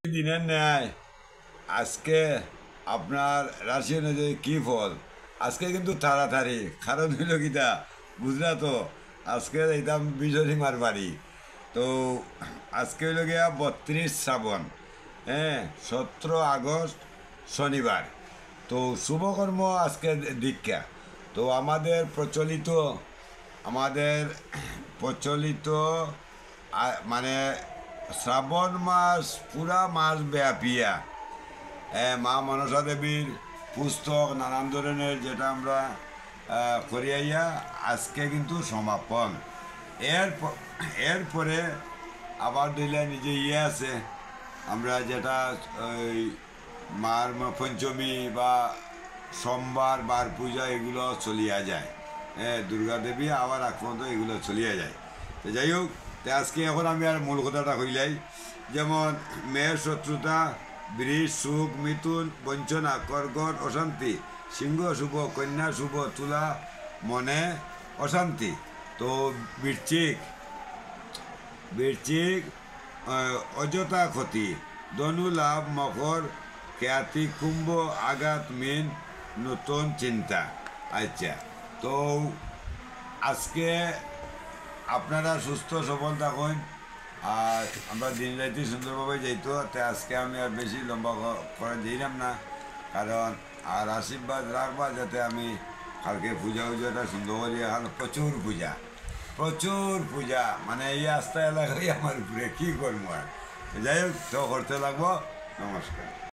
দিনের ন্যায় আজকে আপনার রাশি অনুযায়ী কী ফল। আজকে কিন্তু তাড়াতাড়ি, কারণ হইল গীতা বুঝলা তো। আজকে এইতাম বিজয়ীমার বাড়ি তো। আজকে হইল গিয়া 32 শ্রাবণ, হ্যাঁ, 17 আগস্ট শনিবার। তো শুভকর্ম আজকে দীক্ষা। তো আমাদের প্রচলিত মানে শ্রাবণ মাস পুরা মাস ব্যাপিয়া মা মনসা দেবীর পুস্তক নানান ধরনের যেটা আমরা করিয়াইয়া আজকে কিন্তু সমাপন। এরপরে আবার দিলে নিজে আছে, আমরা যেটা ওই মার পঞ্চমী বা সোমবার বার পূজা এগুলো চলিয়া যায়। হ্যাঁ, দুর্গা দেবী আবার আক্রান্ত এগুলো চলিয়া যায়। তো যাই হোক, আজকে এখন আমি আর মূল কথাটা কইলাই। যেমন মেয়ের শত্রুতা, বৃষ সুখ, মিথুন বঞ্চনা, কর্কট অশান্তি, সিংহ শুভ, কন্যা শুভ, তুলা মনে অশান্তি। তো বৃশ্চিক বৃশ্চিক অযথা ক্ষতি, ধনু লাভ, মকর খ্যাতি, কুম্ভ আঘাত, মিন নতুন চিন্তা। আচ্ছা, তো আজকে আপনারা সুস্থ সবল থাকুন, আর আমরা দিন রাইতে সুন্দরভাবে যাইতো। আজকে আমি আর বেশি লম্বা করে দিলাম না, কারণ আর আশীর্বাদ রাখবা যাতে আমি কালকে পূজা উজাটা সুন্দর করি। এখন প্রচুর পূজা, মানে এই আস্থা এলাকায় আমার উপরে কী করবো আর। যাই হোক, তো করতে লাগবো। নমস্কার।